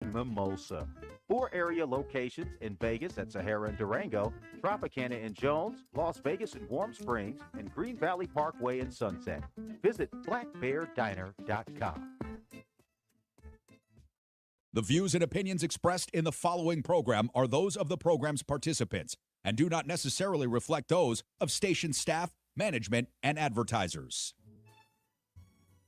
Mimosa. Four area locations in Vegas at Sahara and Durango, Tropicana in Jones, Las Vegas and Warm Springs, and Green Valley Parkway in Sunset. Visit blackbeardiner.com. The views and opinions expressed in the following program are those of the program's participants and do not necessarily reflect those of station staff, management, and advertisers.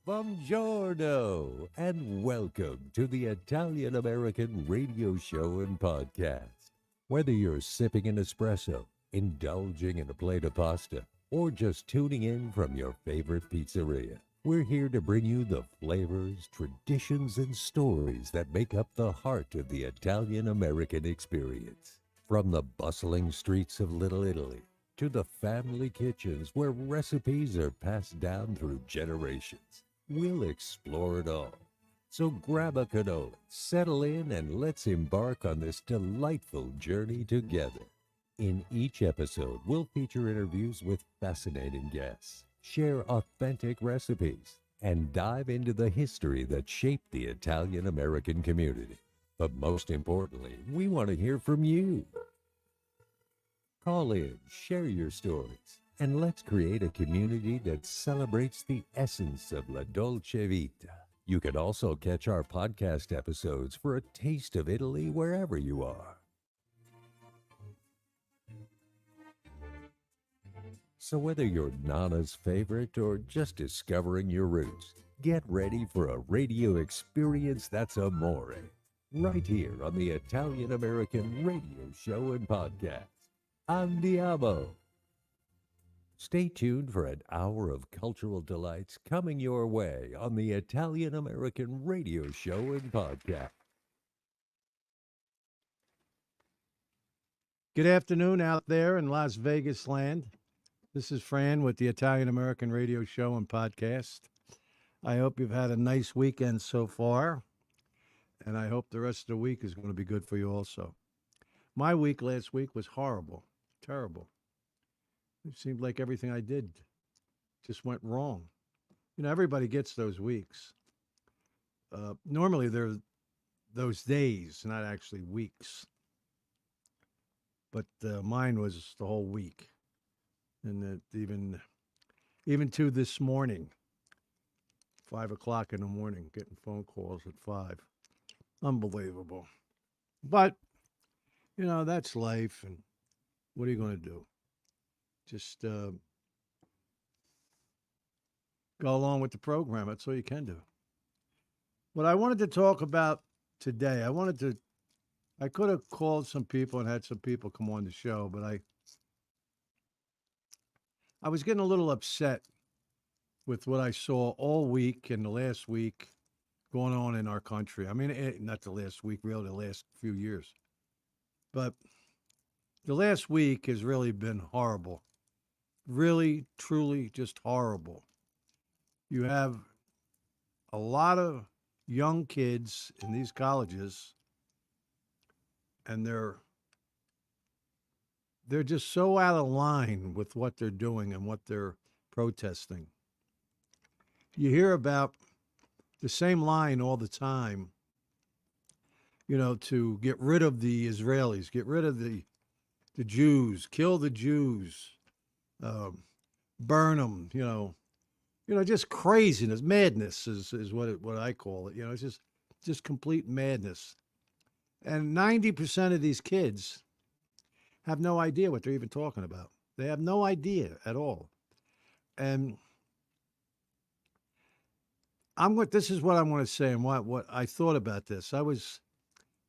Buongiorno, and welcome to the Italian American radio show and podcast. Whether you're sipping an espresso, indulging in a plate of pasta, or just tuning in from your favorite pizzeria, we're here to bring you the flavors, traditions, and stories that make up the heart of the Italian American experience. From the bustling streets of Little Italy to the family kitchens where recipes are passed down through generations, we'll explore it all. So grab a cannoli, settle in, and let's embark on this delightful journey together. In each episode, we'll feature interviews with fascinating guests, share authentic recipes, and dive into the history that shaped the Italian-American community. But most importantly, we want to hear from you. Call in, share your stories, and let's create a community that celebrates the essence of La Dolce Vita. You can also catch our podcast episodes for a taste of Italy wherever you are. So whether you're Nana's favorite or just discovering your roots, get ready for a radio experience that's amore, right here on the Italian American radio show and podcast. Andiamo! Stay tuned for an hour of cultural delights coming your way on the Italian American radio show and podcast. Good afternoon out there in Las Vegas land. This is Fran with the Italian American Radio Show and Podcast. I hope you've had a nice weekend so far, and I hope the rest of the week is going to be good for you also. My week last week was horrible, terrible. It seemed like everything I did just went wrong. You know, everybody gets those weeks. Normally, they're those days, not actually weeks. But mine was the whole week. And even to this morning, 5 o'clock in the morning, getting phone calls at 5. Unbelievable. But, you know, that's life. And what are you going to do? Just go along with the program. That's all you can do. What I wanted to talk about today, I could have called some people and had some people come on the show, but I was getting a little upset with what I saw all week and the last week going on in our country. I mean, not the last week, really, the last few years. But the last week has really been horrible. Really, truly just horrible. You have a lot of young kids in these colleges, and they're just so out of line with what they're doing and what they're protesting. You hear about the same line all the time, you know, to get rid of the Israelis, get rid of the Jews, kill the Jews, burn them, just craziness, madness is what I call it. You know, it's just complete madness. And 90% of these kids have no idea what they're even talking about. They have no idea at all. And this is what I want to say and what I thought about this. I was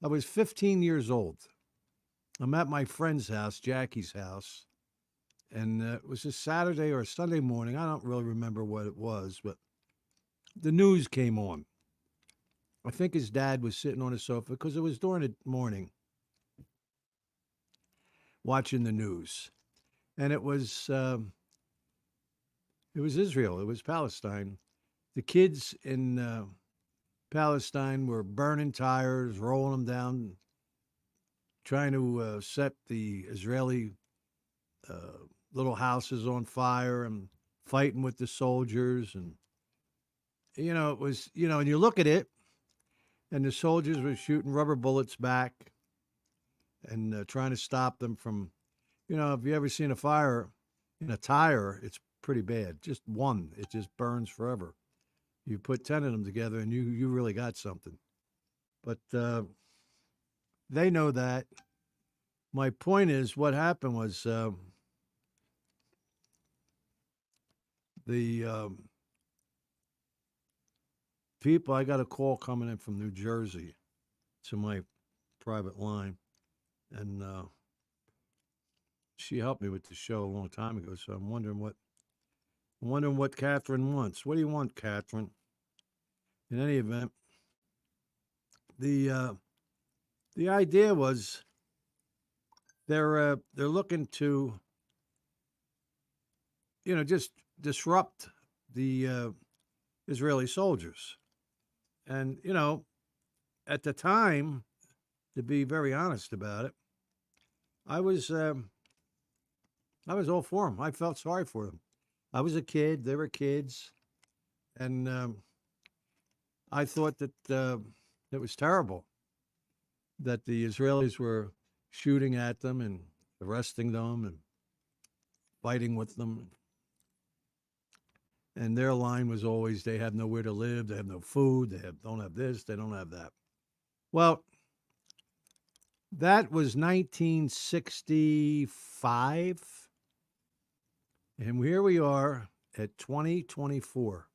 15 years old. I'm at my friend's house, Jackie's house, and it was a Saturday or a Sunday morning. I don't really remember what it was, but the news came on. I think his dad was sitting on a sofa because it was during the morning, watching the news, and it was Israel, it was Palestine. The kids in Palestine were burning tires, rolling them down, trying to set the Israeli little houses on fire and fighting with the soldiers. And, it was, and you look at it and the soldiers were shooting rubber bullets back and trying to stop them from, if you ever seen a fire in a tire, it's pretty bad. Just one, it just burns forever. You put 10 of them together and you really got something. But they know that. My point is, what happened was the people, I got a call coming in from New Jersey to my private line, and she helped me with the show a long time ago, so I'm wondering what Catherine wants. What do you want, Catherine? In any event, the idea was they're looking to, just disrupt the Israeli soldiers. And, at the time, to be very honest about it, I was all for them. I felt sorry for them. I was a kid. They were kids. And I thought that it was terrible that the Israelis were shooting at them and arresting them and fighting with them. And their line was always, they have nowhere to live, they have no food, don't have this, they don't have that. Well, that was 1965. And here we are at 2024.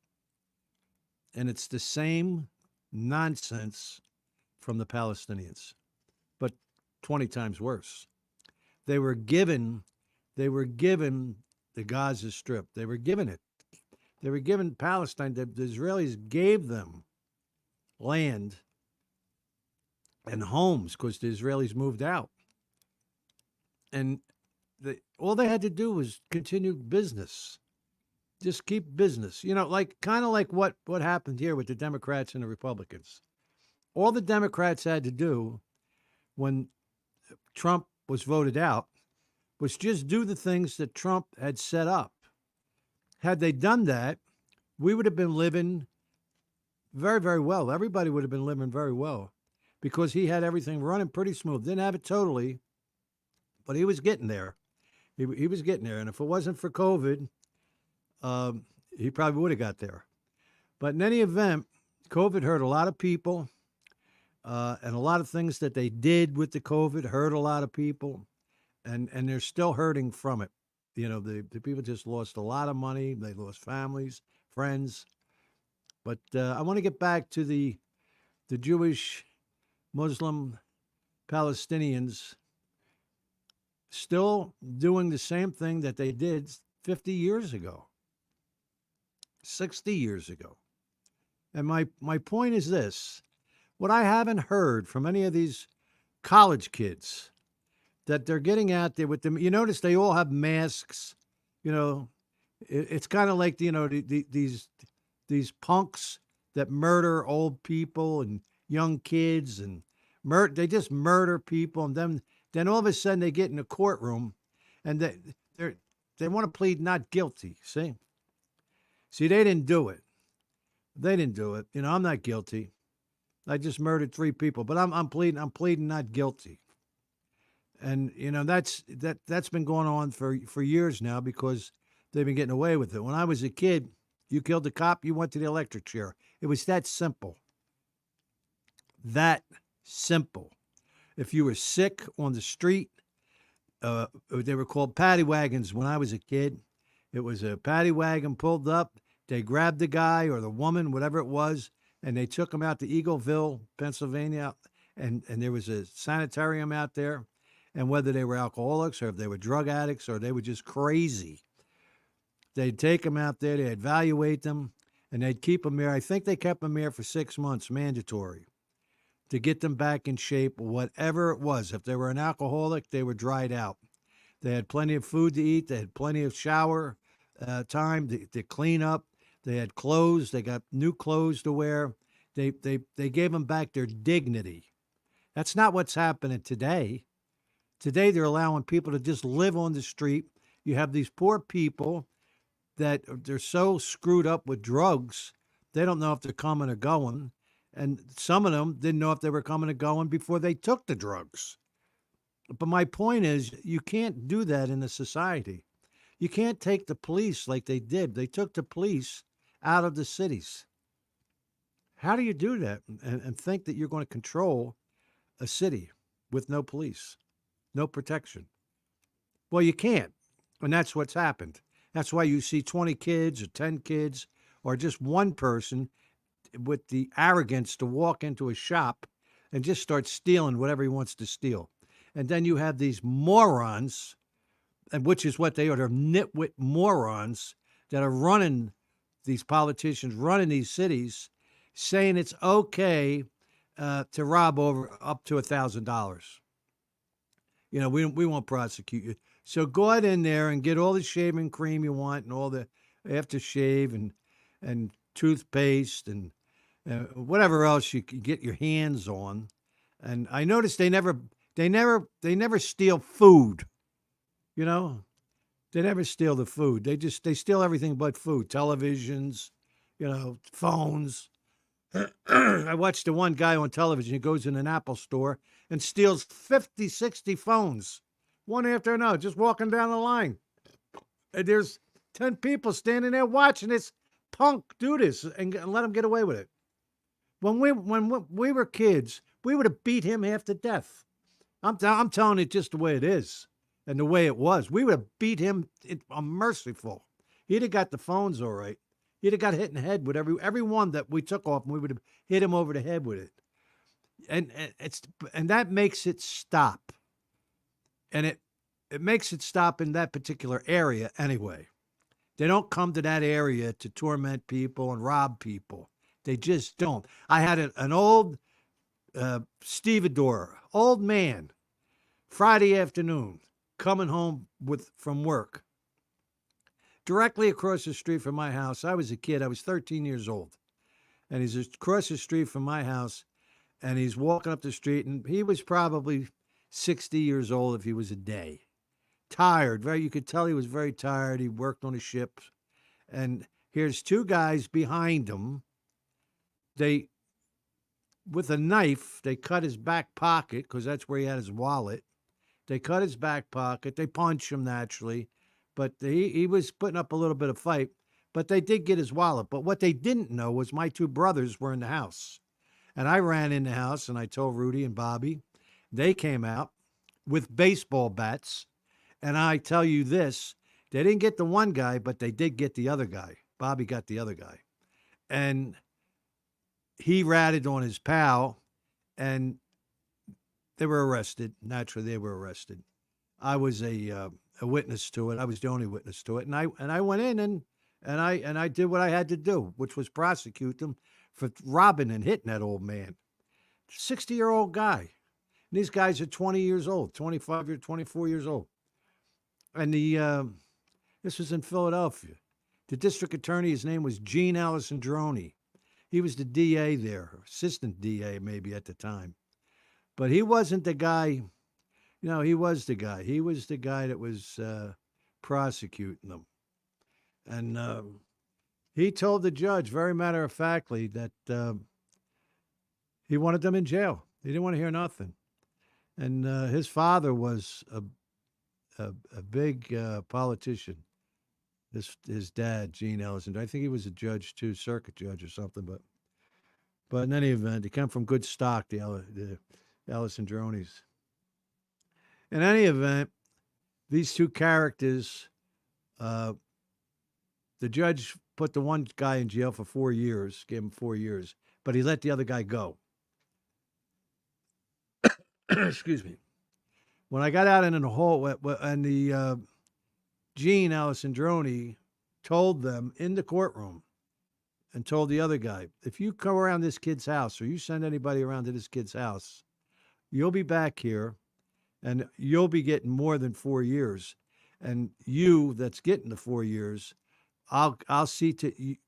And it's the same nonsense from the Palestinians, but 20 times worse. They were given the Gaza Strip. They were given it. They were given Palestine. The Israelis gave them land and homes because the Israelis moved out. And all they had to do was continue business. Just keep business. Kind of like what happened here with the Democrats and the Republicans. All the Democrats had to do when Trump was voted out was just do the things that Trump had set up. Had they done that, we would have been living very, very well. Everybody would have been living very well because he had everything running pretty smooth. Didn't have it totally, but he was getting there. He was getting there. And if it wasn't for COVID, he probably would have got there. But in any event, COVID hurt a lot of people, and a lot of things that they did with the COVID hurt a lot of people, and they're still hurting from it. The people just lost a lot of money. They lost families, friends. But I want to get back to the Jewish, Muslim, Palestinians still doing the same thing that they did 50 years ago, 60 years ago. And my point is this. What I haven't heard from any of these college kids that they're getting out there with them. You notice they all have masks. It's kind of like, these punks that murder old people and young kids and they just murder people. And then all of a sudden they get in a courtroom and they want to plead not guilty. See, they didn't do it. They didn't do it. I'm not guilty. I just murdered 3 people, but I'm pleading not guilty. And, that's been going on for years now because they've been getting away with it. When I was a kid, you killed a cop, you went to the electric chair. It was that simple. That simple. If you were sick on the street, they were called paddy wagons when I was a kid. It was a paddy wagon pulled up. They grabbed the guy or the woman, whatever it was, and they took him out to Eagleville, Pennsylvania, and there was a sanitarium out there. And whether they were alcoholics or if they were drug addicts or they were just crazy, they'd take them out there, they'd evaluate them, and they'd keep them there. I think they kept them there for 6 months, mandatory, to get them back in shape, whatever it was. If they were an alcoholic, they were dried out. They had plenty of food to eat. They had plenty of shower time to clean up. They had clothes. They got new clothes to wear. They gave them back their dignity. That's not what's happening today. Today, they're allowing people to just live on the street. You have these poor people that they're so screwed up with drugs, they don't know if they're coming or going. And some of them didn't know if they were coming or going before they took the drugs. But my point is, you can't do that in a society. You can't take the police like they did. They took the police out of the cities. How do you do that and think that you're going to control a city with no police, no protection? Well, you can't. And that's what's happened. That's why you see 20 kids or 10 kids or just one person with the arrogance to walk into a shop and just start stealing whatever he wants to steal. And then you have these morons, and which is what they are, they're nitwit morons that are running these politicians, running these cities, saying it's okay to rob over up to $1,000. You know, we won't prosecute you. So go out in there and get all the shaving cream you want and all the aftershave and toothpaste and whatever else you can get your hands on. And I noticed they never steal food. You know, they never steal the food. They steal everything but food. Televisions, you know, phones. I watched the one guy on television. He goes in an Apple store and steals 50, 60 phones, one after another, just walking down the line. And there's 10 people standing there watching this punk do this and let him get away with it. When we were kids, we would have beat him half to death. I'm telling you just the way it is and the way it was. We would have beat him merciful. He'd have got the phones all right. He'd have got hit in the head with every one that we took off, and we would have hit him over the head with it. And that makes it stop. And it makes it stop in that particular area anyway. They don't come to that area to torment people and rob people. They just don't. I had an old stevedore, old man, Friday afternoon, coming home from work. Directly across the street from my house. I was a kid. I was 13 years old. And he's across the street from my house, and he's walking up the street, and he was probably 60 years old if he was a day. Tired. You could tell he was very tired. He worked on a ship. And here's two guys behind him. With a knife, they cut his back pocket, because that's where he had his wallet. They cut his back pocket. They punched him naturally. But he was putting up a little bit of fight. But they did get his wallet. But what they didn't know was my two brothers were in the house. And I ran in the house, and I told Rudy and Bobby. They came out with baseball bats. And I tell you this, they didn't get the one guy, but they did get the other guy. Bobby got the other guy. And he ratted on his pal, and they were arrested. Naturally, they were arrested. I was a witness to it. I was the only witness to it. And I went in and I did what I had to do, which was prosecute them for robbing and hitting that old man. 60-year-old guy. And these guys are 20 years old, 25 or 24 years old. And this was in Philadelphia. The district attorney, his name was Gene Alessandroni. He was the DA there, assistant DA maybe at the time. But he wasn't the guy, he was the guy. He was the guy that was prosecuting them. And he told the judge, very matter-of-factly, that he wanted them in jail. He didn't want to hear nothing. And his father was a big politician. His dad, Gene Ellison. I think he was a judge too, circuit judge or something. But in any event, he came from good stock, the Alessandronis. In any event, these two characters, the judge put the one guy in jail for 4 years, gave him 4 years, but he let the other guy go. Excuse me. When I got out in the hall, and the Gene Alessandroni told them in the courtroom and told the other guy, if you come around this kid's house or you send anybody around to this kid's house, you'll be back here and you'll be getting more than 4 years. And you that's getting the 4 years, I'll see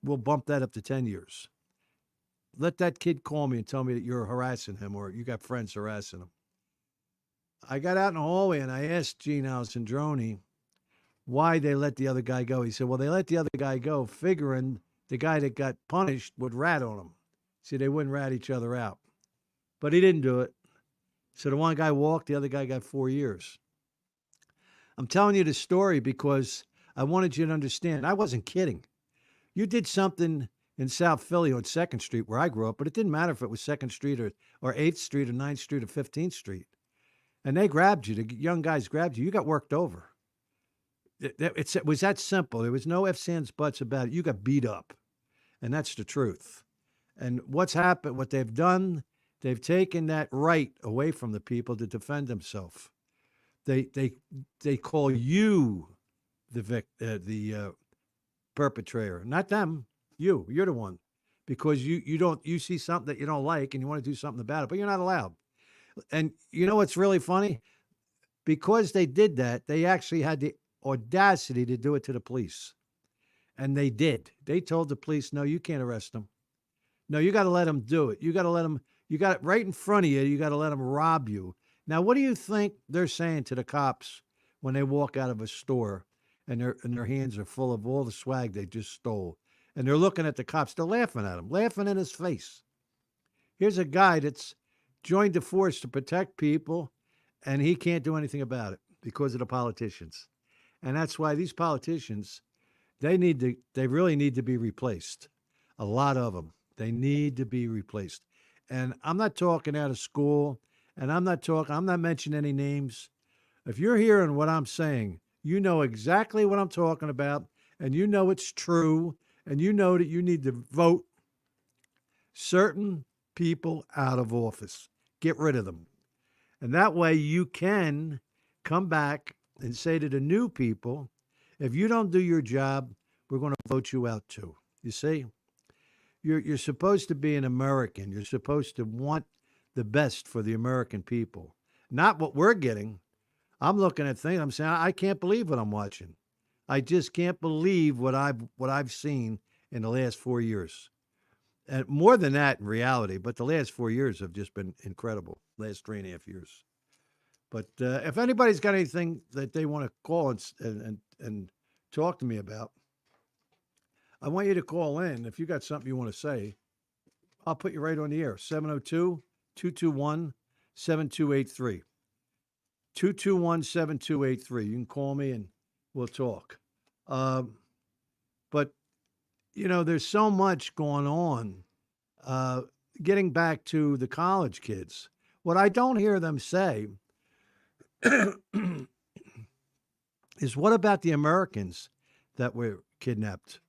we'll bump that up to 10 years. Let that kid call me and tell me that you're harassing him or you got friends harassing him. I got out in the hallway and I asked Gene Alessandroni why they let the other guy go. He said, well, they let the other guy go figuring the guy that got punished would rat on him. See, they wouldn't rat each other out. But he didn't do it. So the one guy walked, the other guy got 4 years. I'm telling you this story because I wanted you to understand. I wasn't kidding. You did something in South Philly on 2nd Street where I grew up, but it didn't matter if it was 2nd Street or 8th Street or 9th Street or 15th Street. And they grabbed you. The young guys grabbed you. You got worked over. It was that simple. There was no ifs, ands, buts about it. You got beat up. And that's the truth. And what's happened, what they've done, they've taken that right away from the people to defend themselves. They call you the perpetrator, not them. You're the one, because you see something that you don't like and you want to do something about it, but you're not allowed. And you know what's really funny? Because they did that, they actually had the audacity to do it to the police. And they did. They told the police, no, you can't arrest them. No, you got to let them do it. You got to let them, you got it right in front of you. You got to let them rob you. Now, what do you think they're saying to the cops when they walk out of a store and their hands are full of all the swag they just stole? And they're looking at the cops. They're laughing at him, laughing in his face. Here's a guy that's joined the force to protect people, and he can't do anything about it because of the politicians. And that's why these politicians, they really need to be replaced. A lot of them. They need to be replaced. And I'm not talking out of school, and I'm not mentioning any names. If you're hearing what I'm saying, you know exactly what I'm talking about, and you know it's true, and you know that you need to vote certain people out of office. Get rid of them. And that way you can come back and say to the new people, if you don't do your job, we're going to vote you out too. You see? You're supposed to be an American. You're supposed to want the best for the American people. Not what we're getting. I'm looking at things, I'm saying, I can't believe what I'm watching. I just can't believe what I've seen in the last 4 years. And more than that in reality, but the last 4 years have just been incredible. Last 3.5 years. But if anybody's got anything that they want to call and talk to me about, I want you to call in. If you got something you want to say, I'll put you right on the air. 702-221-7283. 221-7283. You can call me and we'll talk. But, you know, there's so much going on. Getting back to the college kids, what I don't hear them say is, what about the Americans that were kidnapped?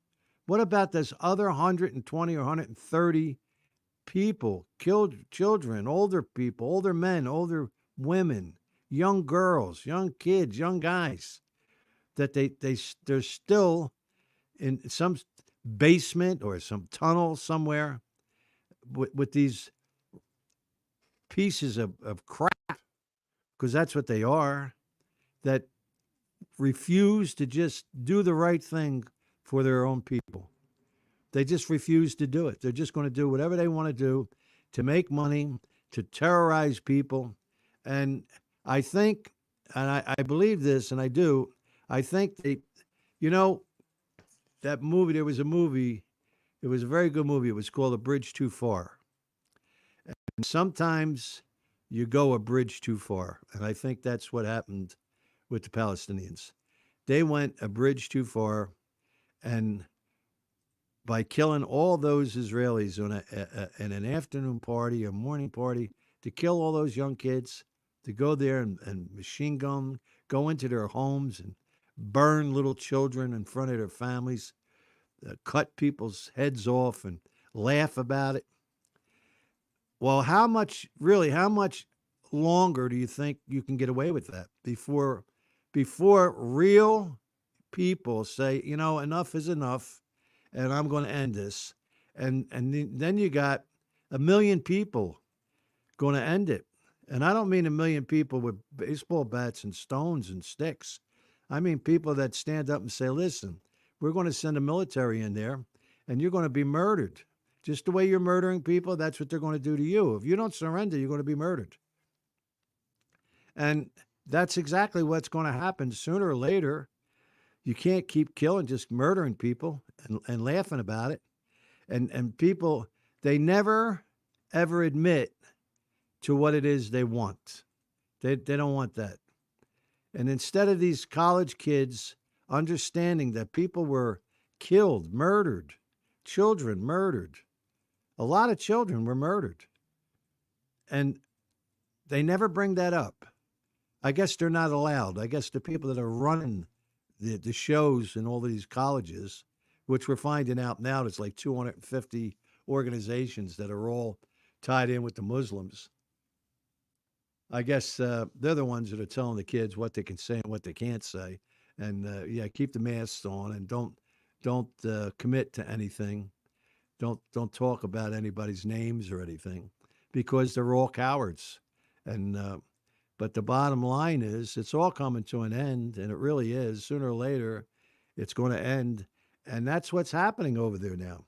What about this other 120 or 130 people, killed children, older people, older men, older women, young girls, young kids, young guys, that they're still in some basement or some tunnel somewhere with these pieces of crap, because that's what they are, that refuse to just do the right thing for their own people. They just refuse to do it. They're just going to do whatever they want to do to make money, to terrorize people. And I think, and I believe this, and I do, I think that movie, there was a movie, it was a very good movie. It was called A Bridge Too Far. And sometimes you go a bridge too far. And I think that's what happened with the Palestinians. They went a bridge too far, and by killing all those Israelis on in an afternoon party, a morning party, to kill all those young kids, to go there and machine gun, go into their homes and burn little children in front of their families, cut people's heads off and laugh about it. Well, how much longer do you think you can get away with that before real people say, you know, enough is enough, and I'm going to end this, and then you got 1 million people going to end it. And I don't mean 1 million people with baseball bats and stones and sticks. I mean people that stand up and say, listen, we're going to send the military in there, and you're going to be murdered. Just the way you're murdering people, that's what they're going to do to you. If you don't surrender, you're going to be murdered. And that's exactly what's going to happen sooner or later. You can't keep killing, just murdering people and laughing about it. And people, they never, ever admit to what it is they want. They don't want that. And instead of these college kids understanding that people were killed, murdered, children murdered, a lot of children were murdered. And they never bring that up. I guess they're not allowed. I guess the people that are running the shows in all of these colleges, which we're finding out now, there's like 250 organizations that are all tied in with the Muslims. I guess they're the ones that are telling the kids what they can say and what they can't say, and yeah, keep the masks on and don't commit to anything. Don't talk about anybody's names or anything, because they're all cowards. And but the bottom line is, it's all coming to an end, and it really is. Sooner or later, it's going to end, and that's what's happening over there now.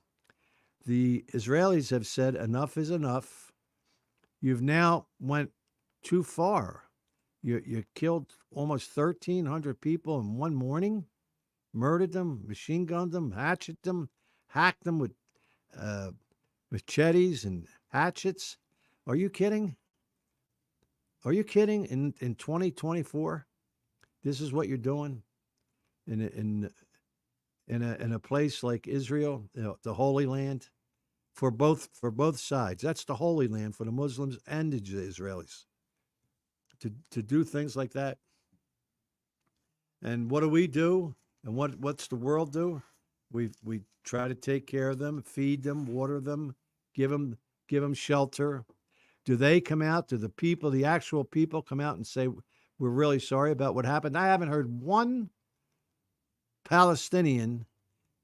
The Israelis have said enough is enough. You've now went too far. You killed almost 1,300 people in one morning, murdered them, machine gunned them, hatcheted them, hacked them with machetes and hatchets. Are you kidding? Are you kidding? In 2024, this is what you're doing in a place like Israel, the Holy Land, for both sides. That's the Holy Land for the Muslims and the Israelis. To do things like that. And what do we do? And what's the world do? We try to take care of them, feed them, water them, give them shelter. Do they come out? Do the actual people come out and say, we're really sorry about what happened? I haven't heard one Palestinian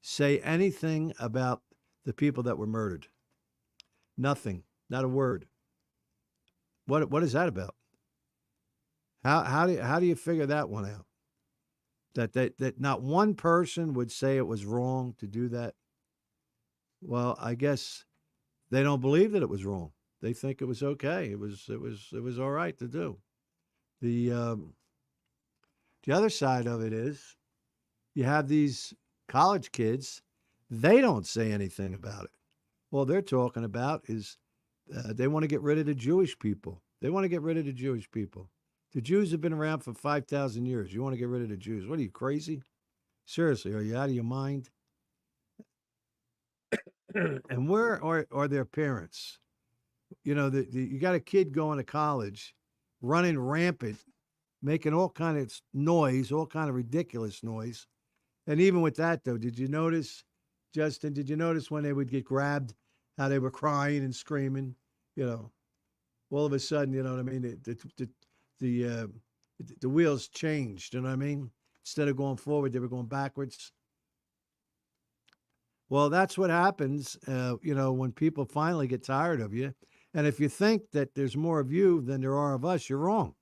say anything about the people that were murdered. Nothing. Not a word. What is that about? How do you figure that one out? That not one person would say it was wrong to do that. Well, I guess they don't believe that it was wrong. They think it was okay. It was all right to do. The other side of it is, you have these college kids. They don't say anything about it. All they're talking about is they want to get rid of the Jewish people. They want to get rid of the Jewish people. The Jews have been around for 5,000 years. You want to get rid of the Jews? What are you, crazy? Seriously, are you out of your mind? And where are their parents? You know, you got a kid going to college, running rampant, making all kind of noise, all kind of ridiculous noise. And even with that, though, did you notice, Justin, when they would get grabbed, how they were crying and screaming? You know, all of a sudden, you know what I mean? The wheels changed, you know what I mean? Instead of going forward, they were going backwards. Well, that's what happens, you know, when people finally get tired of you. And if you think that there's more of you than there are of us, you're wrong.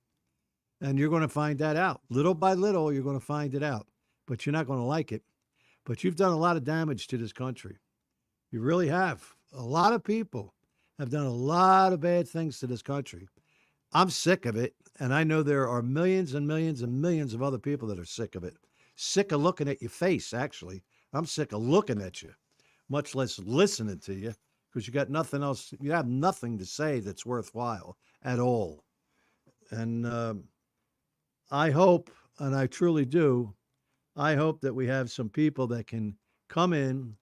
And you're going to find that out. Little by little, you're going to find it out. But you're not going to like it. But you've done a lot of damage to this country. You really have. A lot of people have done a lot of bad things to this country. I'm sick of it. And I know there are millions and millions and millions of other people that are sick of it. Sick of looking at your face, actually. I'm sick of looking at you, much less listening to you, because you got nothing else. You have nothing to say that's worthwhile at all. And I hope, and I truly do, I hope that we have some people that can come in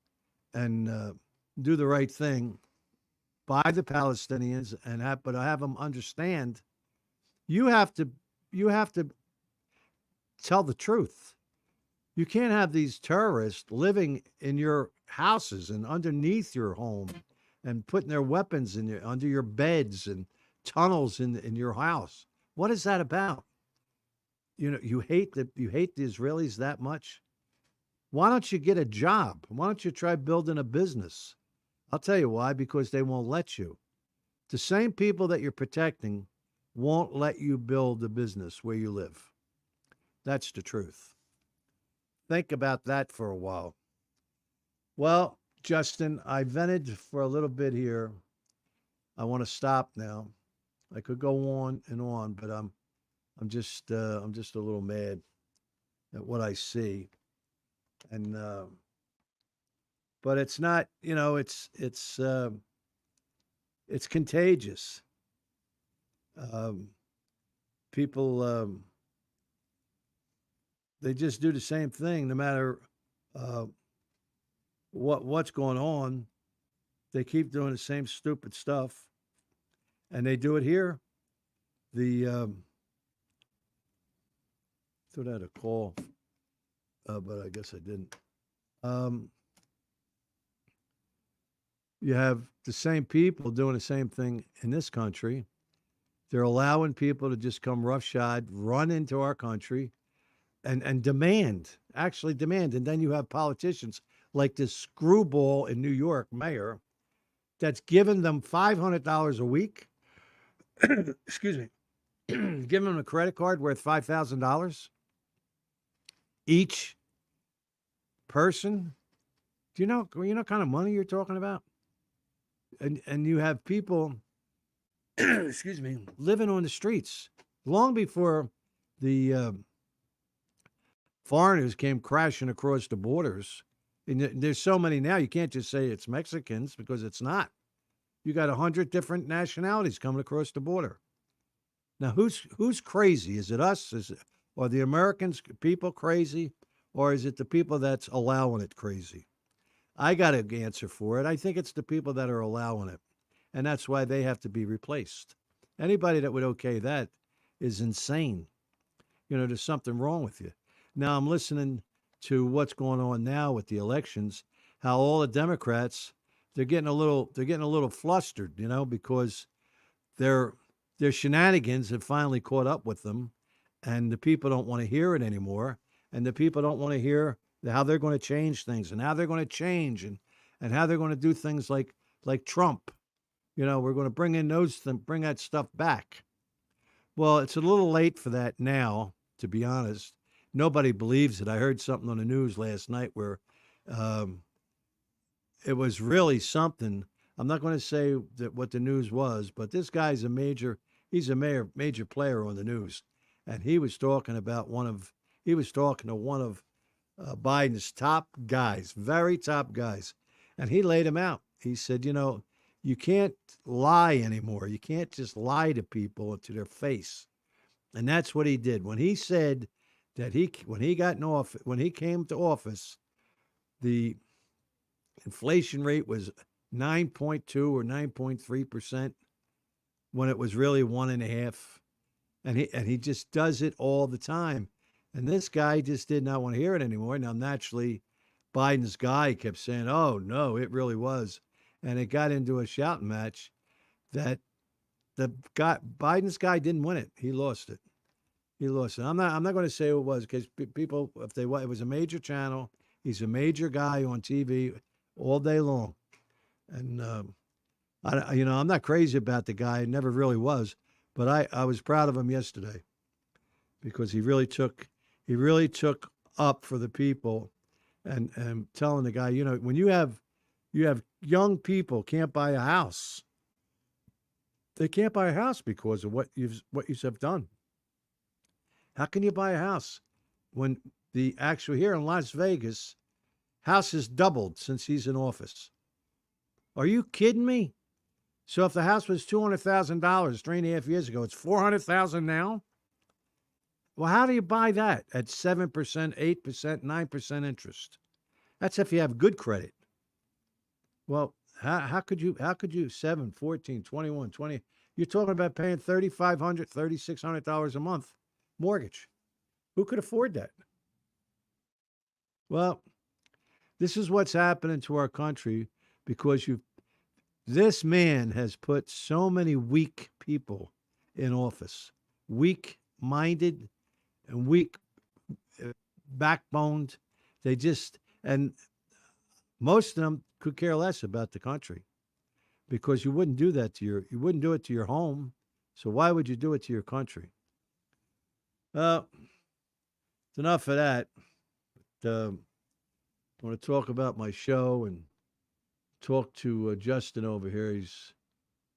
and do the right thing by the Palestinians, and have them understand you have to tell the truth. You can't have these terrorists living in your houses and underneath your home and putting their weapons under your beds and tunnels in your house. What is that about? You know, you hate the Israelis that much? Why don't you get a job? Why don't you try building a business? I'll tell you why, because they won't let you. The same people that you're protecting won't let you build a business where you live. That's the truth. Think about that for a while. Well, Justin, I vented for a little bit here. I want to stop now. I could go on and on, but I'm just a little mad at what I see. And but it's not, you know, it's It's contagious. People, they just do the same thing no matter uh, what's going on. They keep doing the same stupid stuff, and they do it here. The thought I had a call, but I guess I didn't. Um, you have the same people doing the same thing in this country. They're allowing people to just come roughshod, run into our country, and demand, actually demand. And then you have politicians like this screwball in New York, mayor, that's giving them $500 a week. Excuse me, giving them a credit card worth $5,000 each person. Do you know kind of money you're talking about? And you have people, excuse me, living on the streets long before the foreigners came crashing across the borders. And there's so many now, you can't just say it's Mexicans because it's not. You got 100 different nationalities coming across the border. Now, who's crazy? Is it us? Or the Americans, people crazy? Or is it the people that's allowing it crazy? I got an answer for it. I think it's the people that are allowing it. And that's why they have to be replaced. Anybody that would okay that is insane. There's something wrong with you. Now I'm listening to what's going on now with the elections, how all the Democrats, they're getting a little flustered, because their shenanigans have finally caught up with them, and the people don't want to hear it anymore, and the people don't want to hear how they're going to change things and how they're going to change and how they're going to do things like Trump. We're going to bring that stuff back. Well, it's a little late for that now, to be honest. Nobody believes it. I heard something on the news last night where it was really something. I'm not going to say what the news was, but this guy's he's a major player on the news. And he was talking to one of Biden's top guys, very top guys. And he laid him out. He said, you can't lie anymore. You can't just lie to people to their face. And that's what he did. When he said that when he came to office, the inflation rate was 9.2 or 9.3% when it was really 1.5. And he just does it all the time. And this guy just did not want to hear it anymore. Now, naturally, Biden's guy kept saying, oh, no, it really was. And it got into a shouting match that Biden's guy didn't win it. He lost it. I'm not going to say who it was because people, it was a major channel. He's a major guy on TV all day long. And, I'm not crazy about the guy. I never really was. But I was proud of him yesterday because he really took up for the people and telling the guy, when you have young people can't buy a house. They can't buy a house because of what you have done. How can you buy a house when here in Las Vegas, houses doubled since he's in office? Are you kidding me? So if the house was $200,000 3.5 years ago, it's $400,000 now. Well, how do you buy that at 7%, 8%, 9% interest? That's if you have good credit. Well, how could you 7, 14, 21, 20? You're talking about paying $3,500, $3,600 a month mortgage. Who could afford that? Well, this is what's happening to our country because this man has put so many weak people in office, weak-minded and weak-backboned. And most of them could care less about the country because you wouldn't do it to your home. So why would you do it to your country? Well, it's enough of that. I want to talk about my show and talk to Justin over here.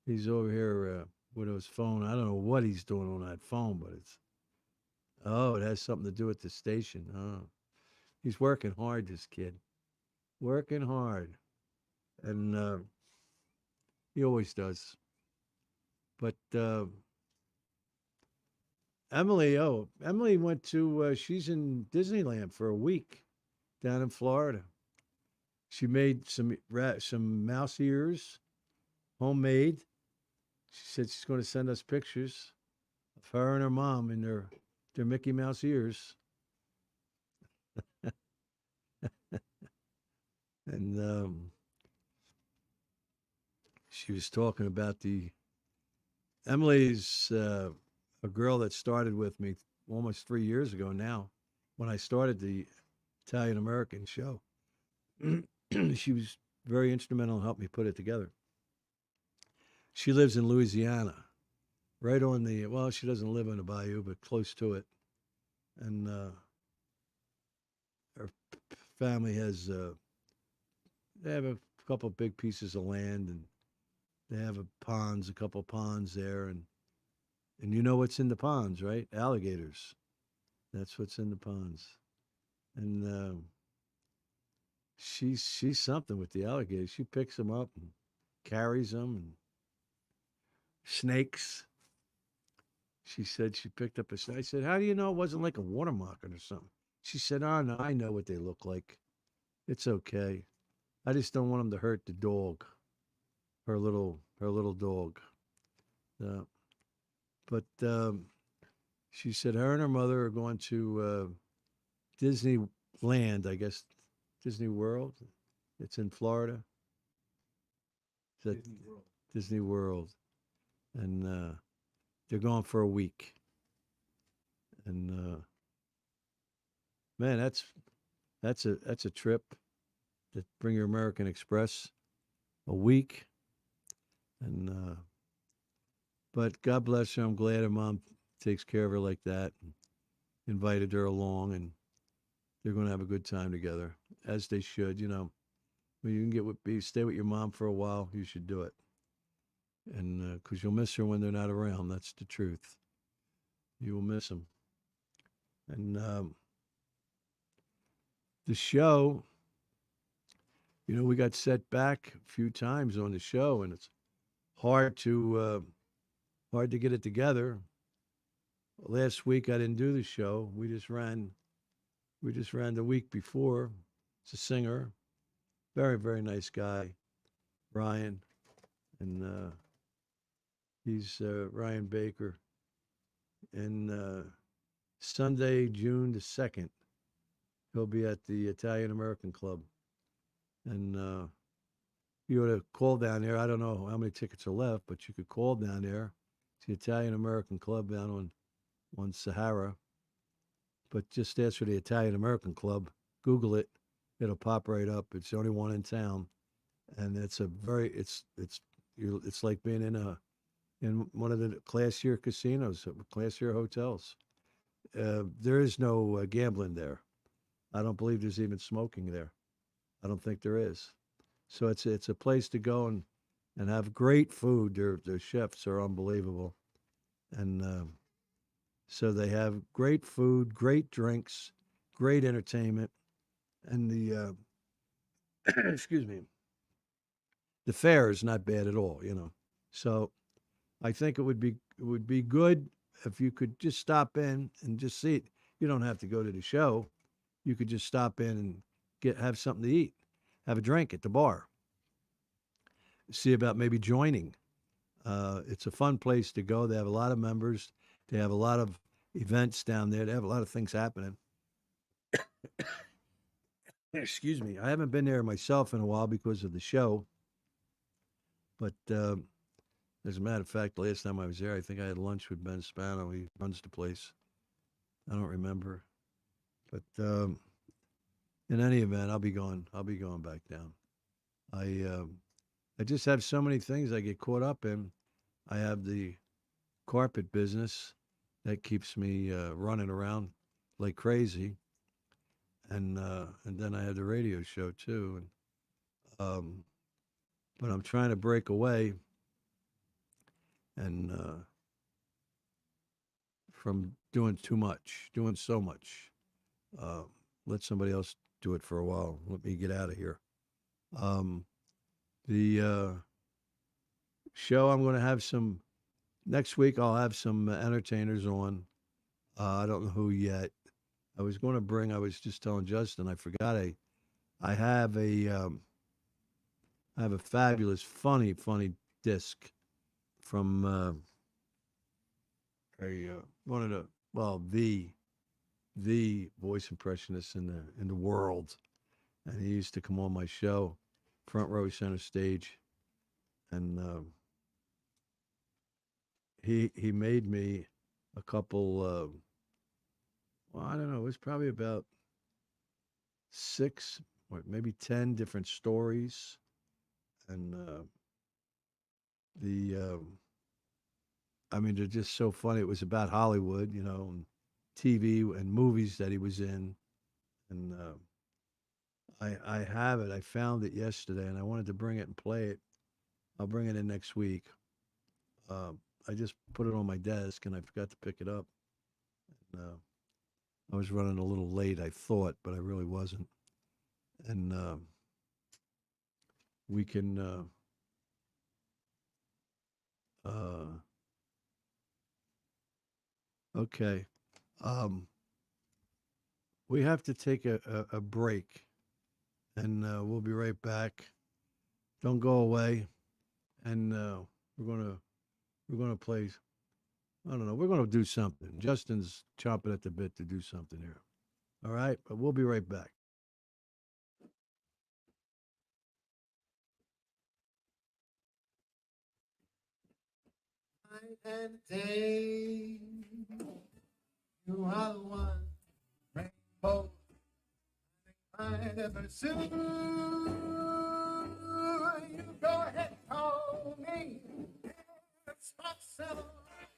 He's over here with his phone. I don't know what he's doing on that phone, but it has something to do with the station. Oh, he's working hard, this kid. Working hard. And he always does. But Emily went to, she's in Disneyland for a week down in Florida. She made some mouse ears, homemade. She said she's going to send us pictures of her and her mom in their Mickey Mouse ears. And she was talking about Emily's a girl that started with me almost 3 years ago now, when I started the Italian American show. She was very instrumental in helping me put it together. She lives in Louisiana, right on well, she doesn't live in the bayou, but close to it. And her family has, they have a couple big pieces of land, and they have a couple ponds there. And you know what's in the ponds, right? Alligators. That's what's in the ponds. And she's something with the alligators. She picks them up and carries them, and snakes. She said she picked up a snake. I said, how do you know it wasn't like a water mocking or something? She said, oh, no, I know what they look like. It's okay. I just don't want them to hurt the dog, her little dog. But she said her and her mother are going to Disneyland, I guess, Disney World. It's in Florida. Disney World. Disney World. And they're going for a week. And man, that's a trip to bring your American Express a week. And but God bless her. I'm glad her mom takes care of her like that, and invited her along, and they're going to have a good time together, as they should. You know, when you can stay with your mom for a while, you should do it. And because you'll miss her when they're not around. That's the truth. You will miss them. And the show, you know, we got set back a few times on the show, and it's hard to get it together. Last week I didn't do the show. We just ran the week before. It's a singer, very, very nice guy, Ryan, and he's Ryan Baker. And Sunday, June the 2nd, he'll be at the Italian American Club. And you ought to call down there. I don't know how many tickets are left, but you could call down there. It's the Italian American Club down on Sahara. But just ask for the Italian American Club. Google it. It'll pop right up. It's the only one in town. And it's like being in one of the classier casinos, classier hotels. There is no gambling there. I don't believe there's even smoking there. I don't think there is. So it's a place to go and have great food. Their chefs are unbelievable. And so they have great food, great drinks, great entertainment. And the excuse me, the fare is not bad at all, you know. So I think it would be good if you could just stop in and just see it. You don't have to go to the show. You could just stop in and have something to eat, have a drink at the bar. See about maybe joining. It's a fun place to go. They have a lot of members. They have a lot of events down there. They have a lot of things happening. Excuse me. I haven't been there myself in a while because of the show. But as a matter of fact, the last time I was there, I think I had lunch with Ben Spano. He runs the place. I don't remember. But in any event, I'll be going back down. I just have so many things I get caught up in. I have the carpet business that keeps me running around like crazy, and then I have the radio show too. And but I'm trying to break away and from doing so much. Let somebody else do it for a while. Let me get out of here. The show, I'm going to have some next week I'll have some entertainers on. I don't know who yet. I was going to bring. I was just telling Justin. I forgot. I have I have a fabulous, funny disc from one of the well the voice impressionist in the world, and he used to come on my show, front row center stage, and he made me a couple. Well, I don't know. It was probably about 6 or maybe 10 different stories, and the I mean, they're just so funny. It was about Hollywood, you know, and TV and movies that he was in, and I have it. I found it yesterday, and I wanted to bring it and play it. I'll bring it in next week. I just put it on my desk, and I forgot to pick it up. And, I was running a little late, I thought, but I really wasn't. And we can. Okay. We have to take a break, and we'll be right back. Don't go away, and we're gonna play. I don't know. We're gonna do something. Justin's chomping at the bit to do something here. All right, but we'll be right back. Night and day, you are the one rainbow I ever see. You go ahead, call me. It's myself,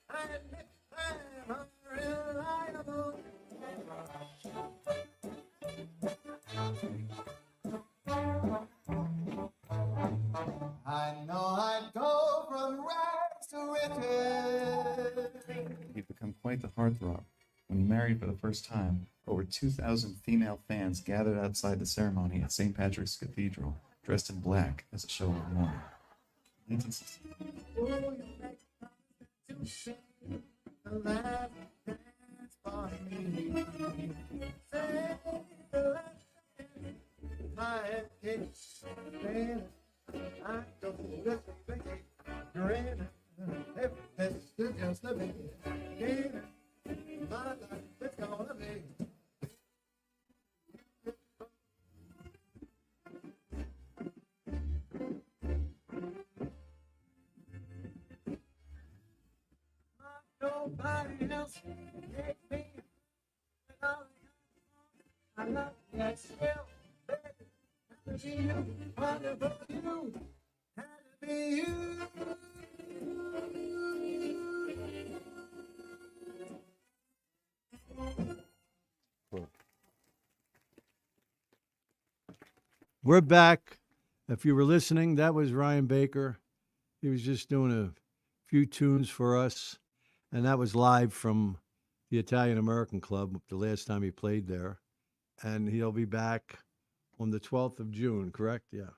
and if I'm unreliable. I know I'd go from rags to riches. He'd become quite the heartthrob. When he married for the first time, over 2,000 female fans gathered outside the ceremony at St. Patrick's Cathedral, dressed in black as a show of mourning. 1960. I don't listen, grin, everything is just a bit. My life is gonna be. Nobody else make me. I love you, yes, still, baby. Had to be you, wonderful you. Had to be you. We're back. If you were listening, that was Ryan Baker. He was just doing a few tunes for us, and that was live from the Italian American Club the last time he played there. And he'll be back on the 12th of June, correct? Yeah.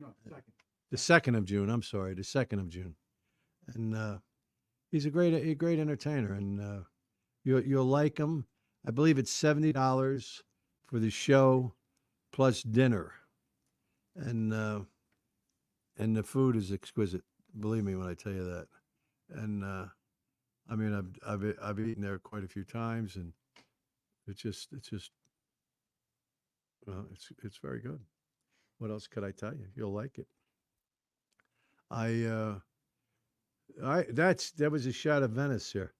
No, second. The 2nd of June. I'm sorry, the 2nd of June. And he's a great entertainer, and you'll like him. I believe it's $70 for the show plus dinner, and the food is exquisite. Believe me when I tell you that. And I mean, I've eaten there quite a few times, and it's just well, it's very good. What else could I tell you? You'll like it. That was a shot of Venice here.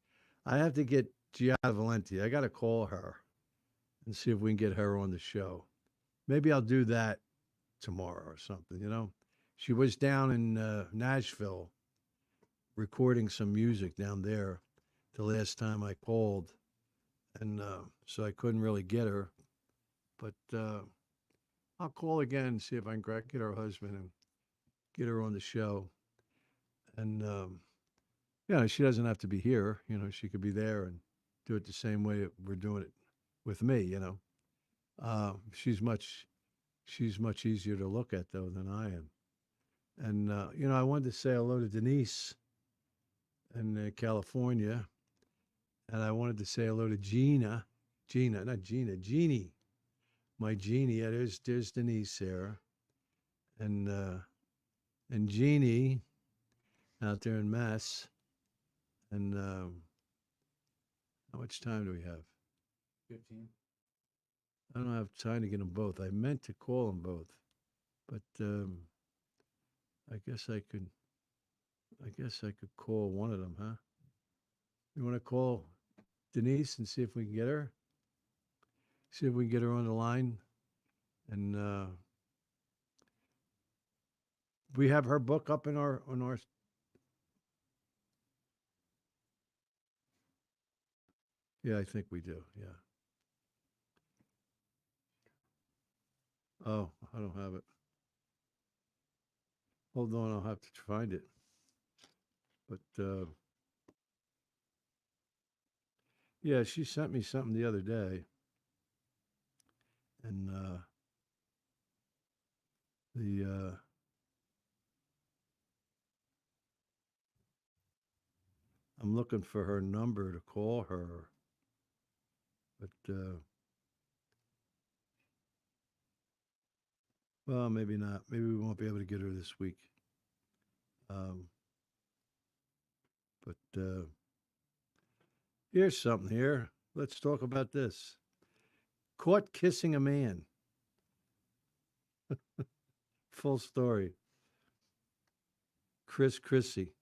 I have to get Giada Valenti. I got to call her and see if we can get her on the show. Maybe I'll do that tomorrow or something. You know, she was down in Nashville recording some music down there the last time I called, and so I couldn't really get her. But I'll call again and see if I can get her husband and get her on the show. And yeah, she doesn't have to be here. You know, she could be there and do it the same way we're doing it with me. You know, she's much easier to look at though than I am. And you know, I wanted to say hello to Denise in California. And I wanted to say hello to Jeannie. My Jeannie. Yeah, there's Denise there. And Jeannie out there in Mass. And how much time do we have? 15. I don't have time to get them both. I meant to call them both, but I guess I could call one of them, huh? You want to call Denise and see if we can get her? See if we can get her on the line. And we have her book up on our. Yeah, I think we do. Yeah. Oh, I don't have it. Hold on, I'll have to find it. But yeah, she sent me something the other day, and I'm looking for her number to call her, but well, maybe not. Maybe we won't be able to get her this week. But here's something here. Let's talk about this. Caught kissing a man. Full story. Christie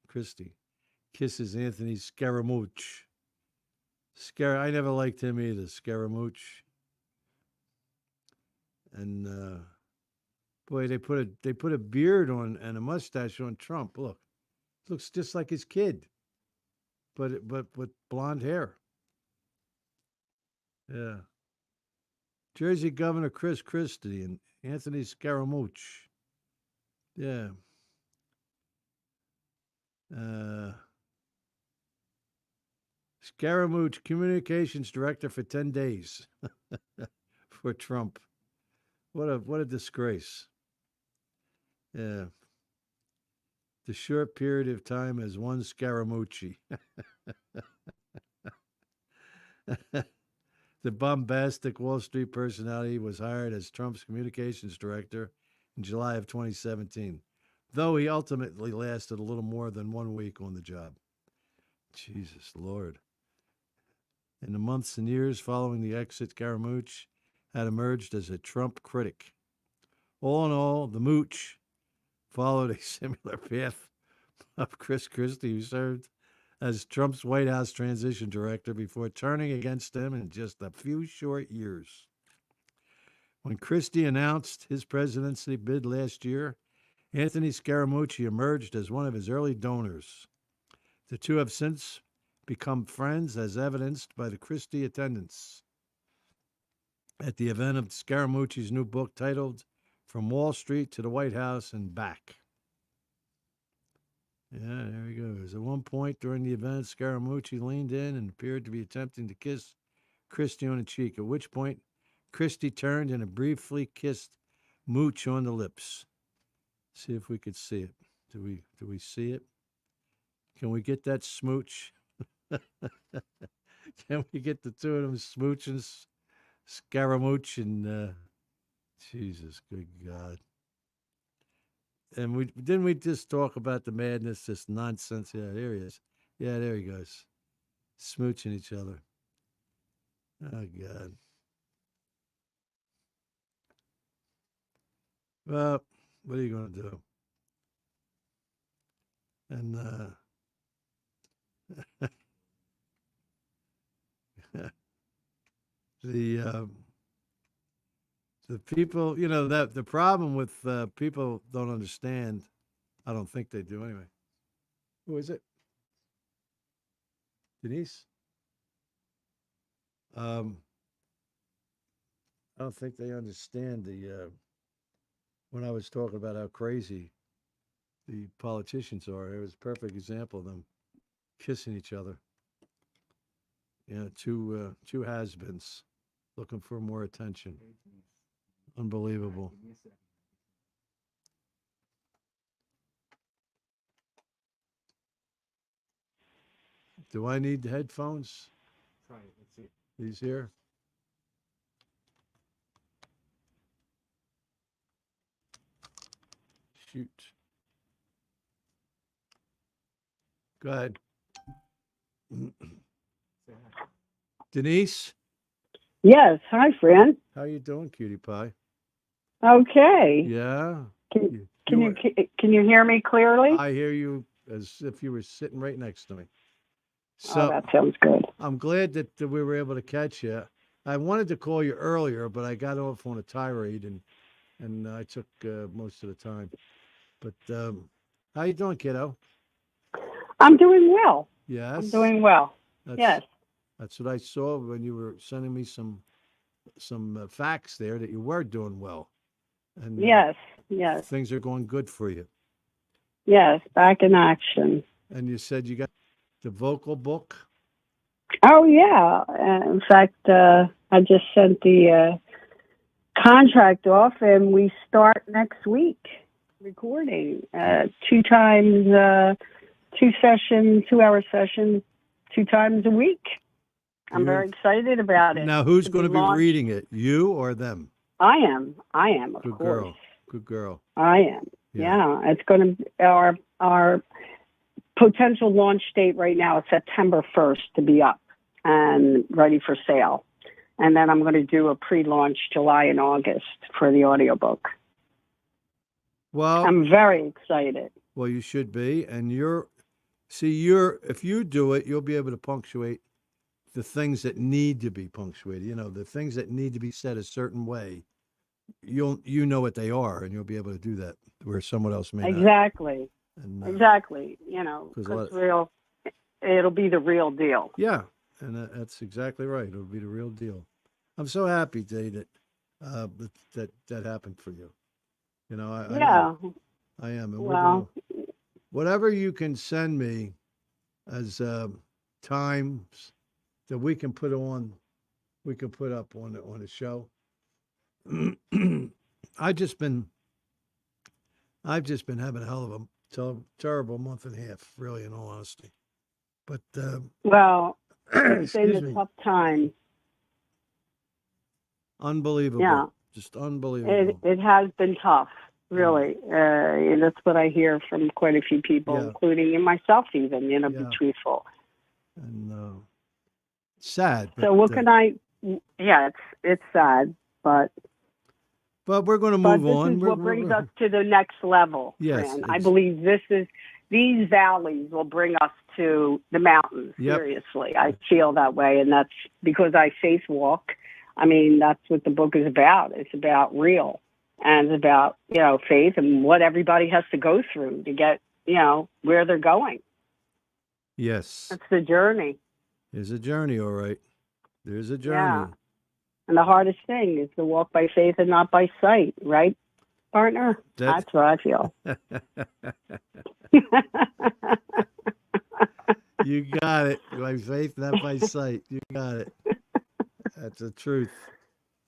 kisses Anthony Scaramucci. I never liked him either, Scaramucci. And boy, they put a beard on and a mustache on Trump. Look, looks just like his kid, but with blonde hair. Yeah. Jersey Governor Chris Christie and Anthony Scaramucci. Yeah. Scaramucci, communications director for 10 days for Trump. What a disgrace. Yeah. The short period of time as one Scaramucci. The bombastic Wall Street personality was hired as Trump's communications director in July of 2017, though he ultimately lasted a little more than 1 week on the job. Jesus Lord. In the months and years following the exit, Scaramucci had emerged as a Trump critic. All in all, the Mooch followed a similar path of Chris Christie, who served as Trump's White House transition director before turning against him in just a few short years. When Christie announced his presidency bid last year, Anthony Scaramucci emerged as one of his early donors. The two have since become friends, as evidenced by the Christie attendance at the event of Scaramucci's new book titled From Wall Street to the White House and Back. Yeah, there he goes. At one point during the event, Scaramucci leaned in and appeared to be attempting to kiss Christie on the cheek, at which point Christie turned and briefly kissed Mooch on the lips. See if we could see it. Do we see it? Can we get that smooch? Can we get the two of them smooching, Scaramucci and Jesus, good God. And we just talk about the madness, this nonsense. Yeah, there he is. Yeah, there he goes. Smooching each other. Oh, God. Well, what are you going to do? And the people, that the problem with people don't understand. I don't think they do anyway. Who is it? Denise? I don't think they understand when I was talking about how crazy the politicians are. It was a perfect example of them kissing each other. Two has-beens looking for more attention. Unbelievable. Do I need headphones? These here? Shoot. Go ahead. Denise, Yes. Hi, Fran. how you doing, cutie pie? Okay. Yeah. Can You can you hear me clearly? I hear you as if you were sitting right next to me. Oh, So that sounds good. I'm glad that we were able to catch you. I wanted to call you earlier, but I got off on a tirade and I took most of the time. But how you doing, kiddo? I'm doing well. Yes. I'm doing well. That's, Yes. That's what I saw when you were sending me some facts there that you were doing well. And Yes. Yes. things are going good for you. Yes. Back in action. And you said you got the vocal book. Oh yeah. In fact, I just sent the contract off, and we start next week recording 2 times, 2-hour sessions, 2 times a week. I'm very excited about it. Now, who's To going to be launched. reading it? You or them? I am. Of Good course. girl. Good girl. I am. Yeah. It's going to our potential launch date right now is September 1st to be up and ready for sale. And then I'm going to do a pre-launch July and August for the audiobook. Well, I'm very excited. well, you should be. And if you do it, you'll be able to punctuate the things that need to be punctuated. You know, the things that need to be said a certain way. You know what they are, and you'll be able to do that where someone else may not. Exactly. And, Exactly. You know, 'cause because it'll be the real deal. Yeah, and that's exactly right. It'll be the real deal. I'm so happy, Dave, that happened for you. You know, I am. And Well, whatever you can send me as times that we can put up on the show. I've just been having a hell of a terrible month and a half, really, in all honesty. But well, it's been excuse a me, tough time. unbelievable, Yeah. just unbelievable. It has been tough, really. That's what I hear from quite a few people, Yeah. including myself even, Yeah. be truthful. And sad. So what can it's sad, but But we're going to But move this on. is what brings us to the next level, Yes, Fran. I it's- believe these valleys will bring us to the mountains. Yep. Seriously, I feel that way, and that's because I faith walk. I mean, that's what the book is about. It's about real, and it's about faith and what everybody has to go through to get where they're going. Yes, That's the journey. there's a journey, all right. There's a journey. Yeah. And the hardest thing is to walk by faith and not by sight, right, partner? That's what I feel. You got it. By faith, not by sight. You got it. That's the truth.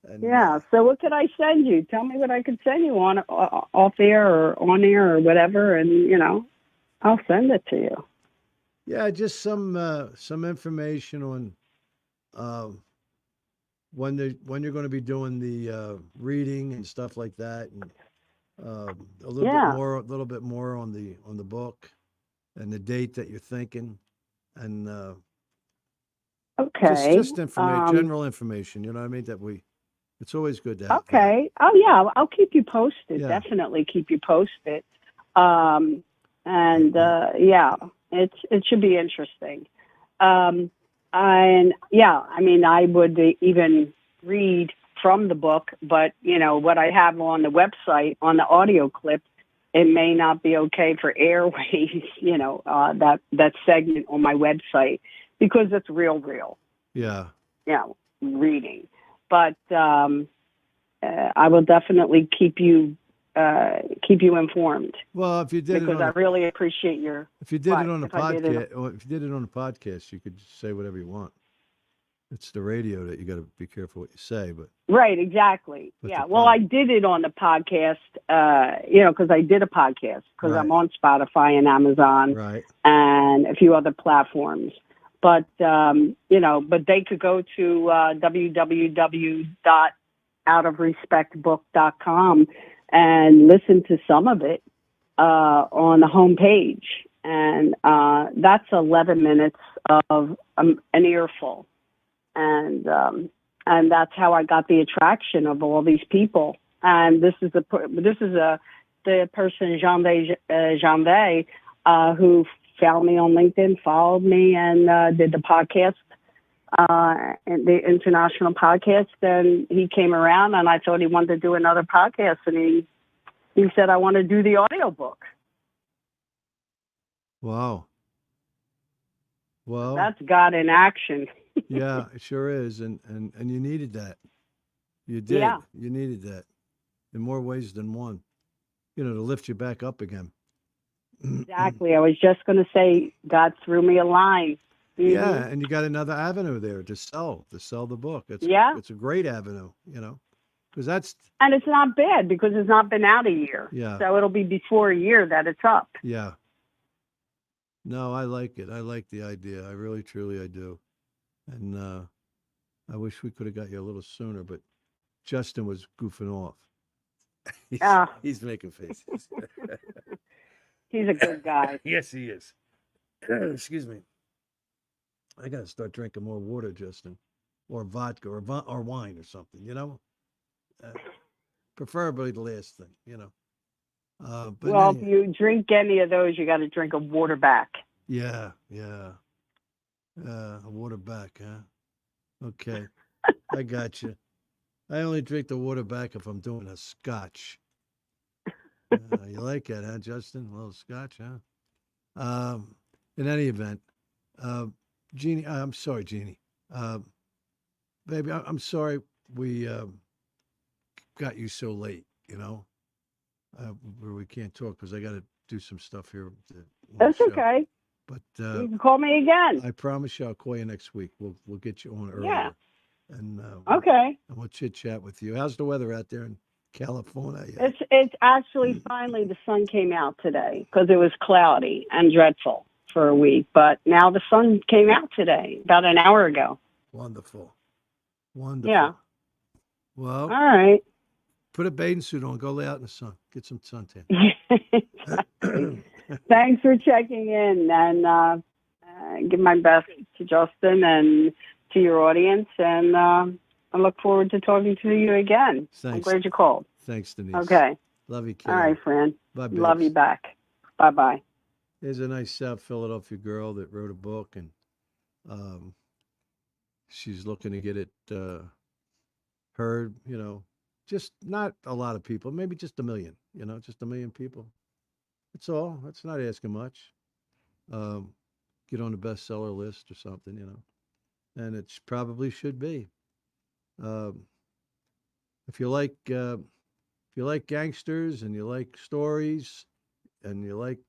And, Yeah. So what could I send you? Tell me what I could send you on off air or on air or whatever, and I'll send it to you. Yeah, just some information on when you're going to be doing the reading and stuff like that, and a little bit more on the book and the date that you're thinking, and Okay. just information, general information. You know what I mean? It's always good to have. Okay. Oh yeah, I'll keep you posted. Yeah. Definitely keep you posted. It should be interesting. And yeah, I mean, I would even read from the book, but what I have on the website on the audio clip, it may not be okay for airways. That segment on my website because it's real. Yeah. Reading. But I will definitely keep you informed. Well, if you did because I really appreciate your. if you did what? it on the If I did it- podcast, or if you did it on the podcast, you could say whatever you want. It's the radio that you got to be careful what you say, but Right, exactly. But Yeah. the Well, pod- I did it on the podcast, because I did a podcast because Right. I'm on Spotify and Amazon right. and a few other platforms. but but they could go to www.outofrespectbook.com and listen to some of it on the homepage, and that's 11 minutes of an earful, and that's how I got the attraction of all these people. And this is the person Janvier, who found me on LinkedIn, followed me, and did the podcast, and the international podcast. And he came around, and I thought he wanted to do another podcast, and he said, I want to do the audiobook. Wow. Well, That's God in action. yeah, it sure is. And you needed that. You did. Yeah. You needed that in more ways than one, to lift you back up again. Exactly. I was just going to say, God threw me a line. Mhm. Yeah, and you got another avenue there to sell the book. It's a great avenue, because that's And it's not bad because it's not been out a year. Yeah. So it'll be before a year that it's up. yeah. No, I like it. I like the idea. I really, truly, I do. And I wish we could have got you a little sooner, but Justin was goofing off. He's making faces. He's a good guy. Yes, he is. Excuse me. I got to start drinking more water, Justin, or vodka, or wine, or something. Preferably the last thing. But Well, if anyhow, you drink any of those, you got to drink a water back. yeah. A water back, huh? Okay, I got you. I only drink the water back if I'm doing a scotch. You like that, huh, Justin? A little scotch, huh? In any event, Jeannie, I'm sorry, Jeannie. Baby, I'm sorry we got you so late, where we can't talk because I got to do some stuff here. On the That's show. okay. But You can call me again. I promise you I'll call you next week. We'll get you on earlier. Yeah. And Okay. and we'll chit chat with you. How's the weather out there in California? It's actually finally the sun came out today because it was cloudy and dreadful for a week. But now the sun came out today about an hour ago. Wonderful. Wonderful. Yeah. Well, All right. put a bathing suit on. Go lay out in the sun. Get some suntan. Thanks for checking in, and give my best to Justin and to your audience, and I look forward to talking to you again. I'm Thanks. glad you called. Thanks, Denise. Okay. Love you, kid. All right, friend. Bye, Love babes. you back. Bye-bye. There's a nice South Philadelphia girl that wrote a book, and she's looking to get it heard. Just not a lot of people, maybe just 1 million. Just 1 million people. That's all. That's not asking much. Get on the bestseller list or something. And it probably should be. If you like gangsters and you like stories and you like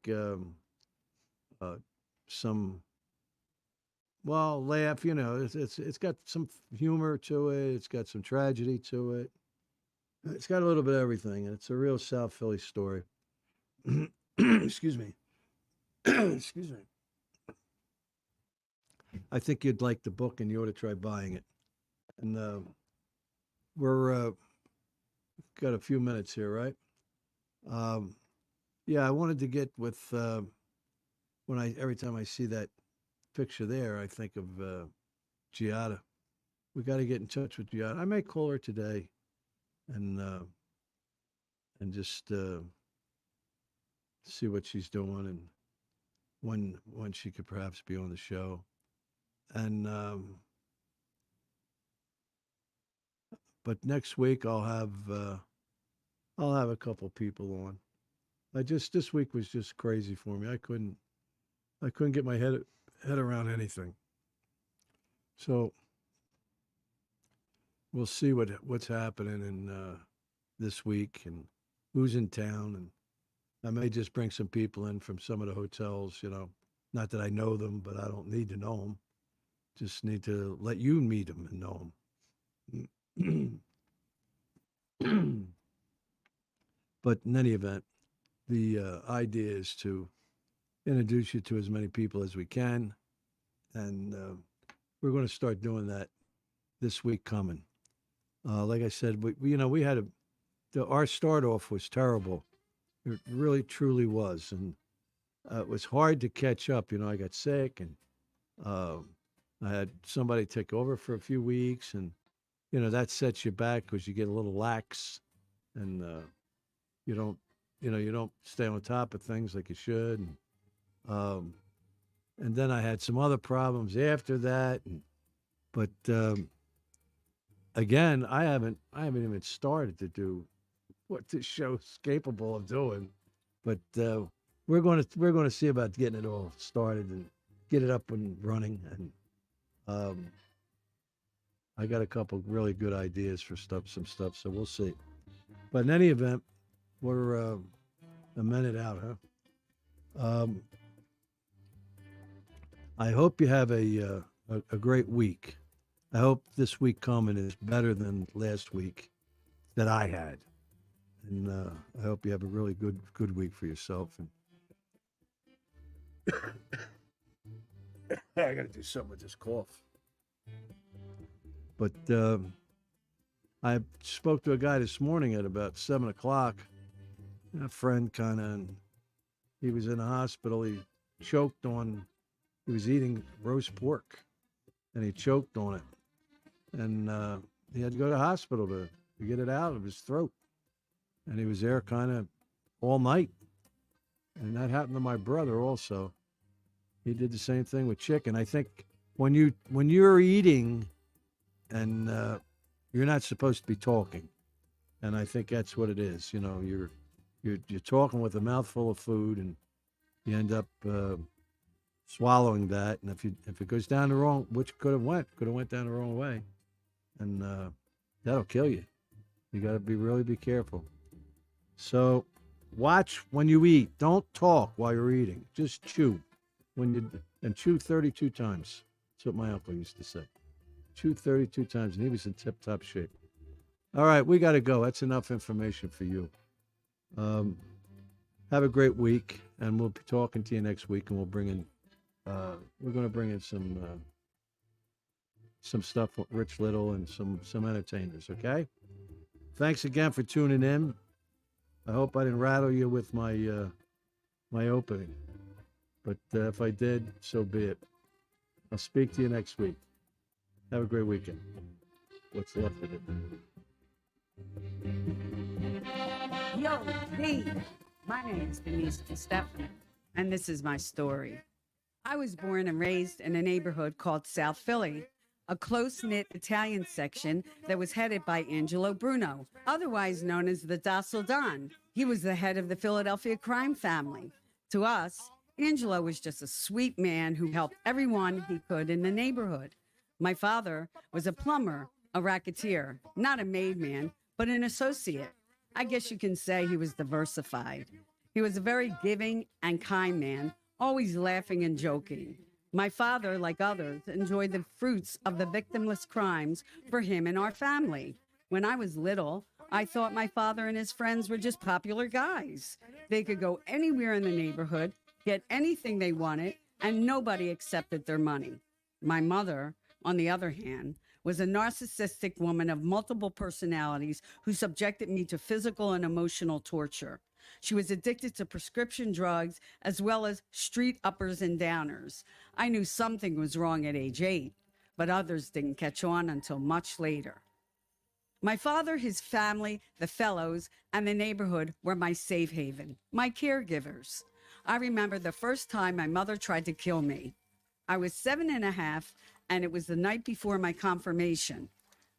some laugh, it's got some humor to it. It's got some tragedy to it. It's got a little bit of everything, and it's a real South Philly story. Excuse me. Excuse me. I think you'd like the book, and you ought to try buying it. And we're got a few minutes here, right? Yeah, I wanted to get with every time I see that picture there, I think of Giada. We got to get in touch with Giada. I may call her today, and just see what she's doing and when she could perhaps be on the show. And but next week I'll have a couple people on. This week was just crazy for me. I couldn't get my head around anything. So we'll see what's happening in this week and who's in town, and I may just bring some people in from some of the hotels. Not that I know them, but I don't need to know them. Just need to let you meet them and know them. But in any event, the idea is to introduce you to as many people as we can, and we're going to start doing that this week coming. Like I said, we had our start off was terrible. It really, truly was, and it was hard to catch up. I got sick, and I had somebody take over for a few weeks, and that sets you back because you get a little lax, and you don't stay on top of things like you should. And then I had some other problems after that, but again, I haven't even started to do what this show's capable of doing. But we're going to see about getting it all started and get it up and running. And I got a couple really good ideas for some stuff, so we'll see. But in any event, we're a minute out, huh? I hope you have a great week. I hope this week coming is better than last week that I had. And I hope you have a really good week for yourself. And I got to do something with this cough. But I spoke to a guy this morning at about 7 o'clock. A friend he was in the hospital. He was eating roast pork, and he choked on it. And he had to go to the hospital to get it out of his throat. And he was there kind of all night. And that happened to my brother also. He did the same thing with chicken. I think when you're eating and you're not supposed to be talking, and I think that's what it is. You're talking with a mouthful of food, and you end up swallowing that. And if it goes down the wrong, which could have went down the wrong way, and that'll kill you. You got to really be careful. So watch when you eat. Don't talk while you're eating. Just chew. And chew 32 times. That's what my uncle used to say. Chew 32 times, and he was in tip-top shape. All right, we got to go. That's enough information for you. Have a great week, and we'll be talking to you next week, and we're going to bring in some stuff with Rich Little and some entertainers, okay? Thanks again for tuning in. I hope I didn't rattle you with my my opening, but if I did, so be it. I'll speak to you next week. Have a great weekend. What's left of it? Yo, D. My name's Denise DeStefano, and this is my story. I was born and raised in a neighborhood called South Philly, a close-knit Italian section that was headed by Angelo Bruno, otherwise known as the Docile Don. He was the head of the Philadelphia crime family. To us, Angelo was just a sweet man who helped everyone he could in the neighborhood. My father was a plumber, a racketeer, not a made man, but an associate. I guess you can say he was diversified. He was a very giving and kind man, always laughing and joking. My father, like others, enjoyed the fruits of the victimless crimes for him and our family. When I was little, I thought my father and his friends were just popular guys. They could go anywhere in the neighborhood, get anything they wanted, and nobody accepted their money. My mother, on the other hand, was a narcissistic woman of multiple personalities who subjected me to physical and emotional torture. She was addicted to prescription drugs as well as street uppers and downers. I knew something was wrong at age 8, but others didn't catch on until much later. My father, his family, the fellows, and the neighborhood were my safe haven, my caregivers. I remember the first time my mother tried to kill me. I was 7.5, and it was the night before my confirmation.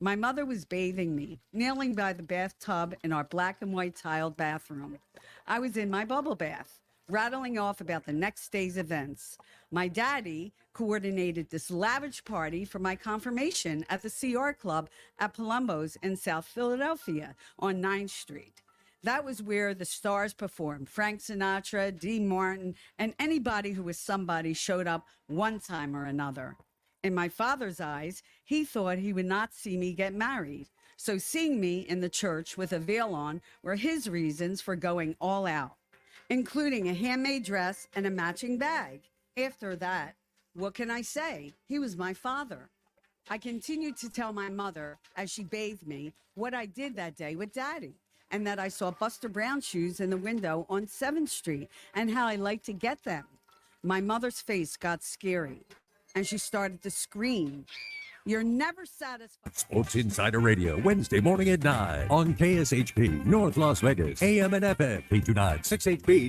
My mother was bathing me, kneeling by the bathtub in our black and white tiled bathroom. I was in my bubble bath, rattling off about the next day's events. My daddy coordinated this lavish party for my confirmation at the CR Club at Palumbo's in South Philadelphia on 9th Street. That was where the stars performed. Frank Sinatra, Dean Martin, and anybody who was somebody showed up one time or another. In my father's eyes, he thought he would not see me get married. So seeing me in the church with a veil on were his reasons for going all out, including a handmade dress and a matching bag. After that, What can I say? He was my father. I continued to tell my mother, as she bathed me, what I did that day with Daddy, and that I saw Buster Brown shoes in the window on 7th Street, and how I liked to get them. My mother's face got scary, and she started to scream. You're never satisfied. Sports Insider Radio, Wednesday morning at 9 on KSHP, North Las Vegas, AM and FM, 829 6HP.